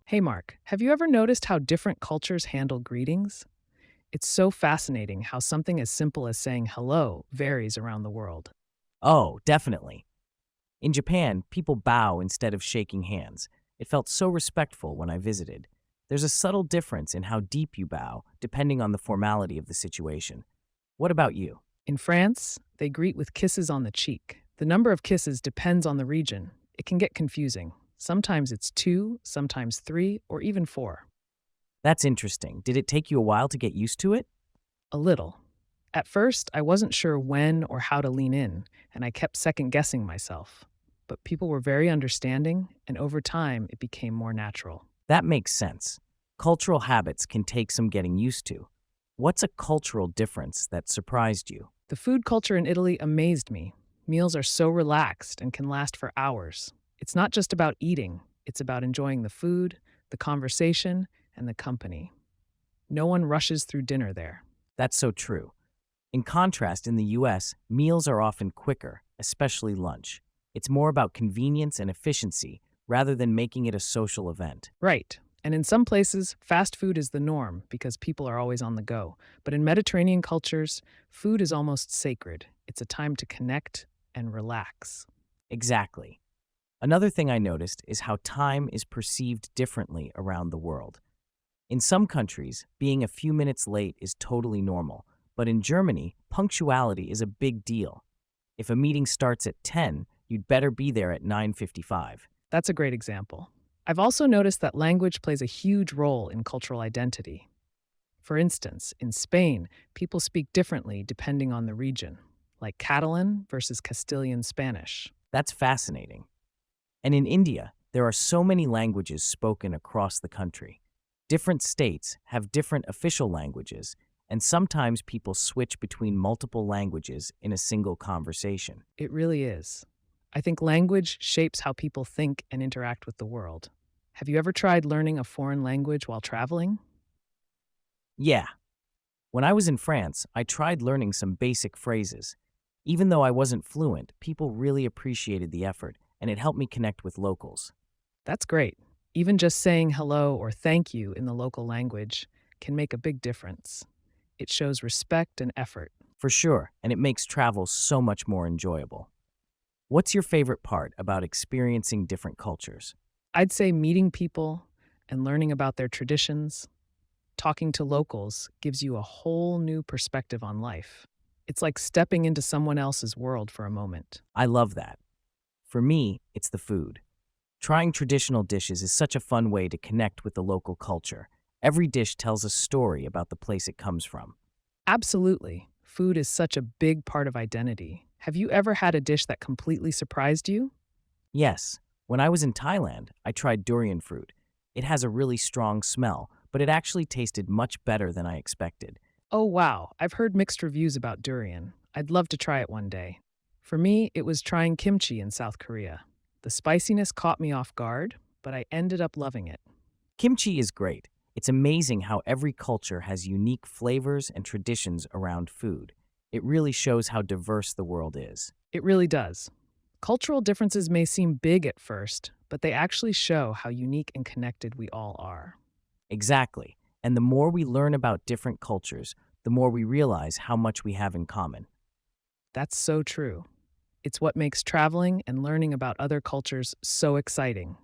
Hey Mark, have you ever noticed how different cultures handle greetings? It's so fascinating how something as simple as saying hello varies around the world. Oh, definitely. In Japan, people bow instead of shaking hands. It felt so respectful when I visited. There's a subtle difference in how deep you bow, depending on the formality of the situation. What about you? In France, they greet with kisses on the cheek. The number of kisses depends on the region. It can get confusing. Sometimes it's two, sometimes three, or even four. That's interesting. Did it take you a while to get used to it? A little. At first, I wasn't sure when or how to lean in, and I kept second guessing myself. But people were very understanding, and over time, it became more natural. That makes sense. Cultural habits can take some getting used to. What's a cultural difference that surprised you? The food culture in Italy amazed me. Meals are so relaxed and can last for hours. It's not just about eating, it's about enjoying the food, the conversation, and the company. No one rushes through dinner there. That's so true. In contrast, in the US, meals are often quicker, especially lunch. It's more about convenience and efficiency rather than making it a social event. Right. And in some places, fast food is the norm because people are always on the go. But in Mediterranean cultures, food is almost sacred. It's a time to connect and relax. Exactly. Another thing I noticed is how time is perceived differently around the world. In some countries, being a few minutes late is totally normal, but in Germany, punctuality is a big deal. If a meeting starts at 10, you'd better be there at 9:55. That's a great example. I've also noticed that language plays a huge role in cultural identity. For instance, in Spain, people speak differently depending on the region, like Catalan versus Castilian Spanish. That's fascinating. And in India, there are so many languages spoken across the country. Different states have different official languages, and sometimes people switch between multiple languages in a single conversation. It really is. I think language shapes how people think and interact with the world. Have you ever tried learning a foreign language while traveling? Yeah, when I was in France, I tried learning some basic phrases. Even though I wasn't fluent, people really appreciated the effort, and it helped me connect with locals. That's great. Even just saying hello or thank you in the local language can make a big difference. It shows respect and effort. For sure, and it makes travel so much more enjoyable. What's your favorite part about experiencing different cultures? I'd say meeting people and learning about their traditions, talking to locals gives you a whole new perspective on life. It's like stepping into someone else's world for a moment. I love that. For me, it's the food. Trying traditional dishes is such a fun way to connect with the local culture. Every dish tells a story about the place it comes from. Absolutely. Food is such a big part of identity. Have you ever had a dish that completely surprised you? Yes, when I was in Thailand, I tried durian fruit. It has a really strong smell, but it actually tasted much better than I expected. Oh, wow. I've heard mixed reviews about durian. I'd love to try it one day. For me, it was trying kimchi in South Korea. The spiciness caught me off guard, but I ended up loving it. Kimchi is great. It's amazing how every culture has unique flavors and traditions around food. It really shows how diverse the world is. It really does. Cultural differences may seem big at first, but they actually show how unique and connected we all are. Exactly. And the more we learn about different cultures, the more we realize how much we have in common. That's so true. It's what makes traveling and learning about other cultures so exciting.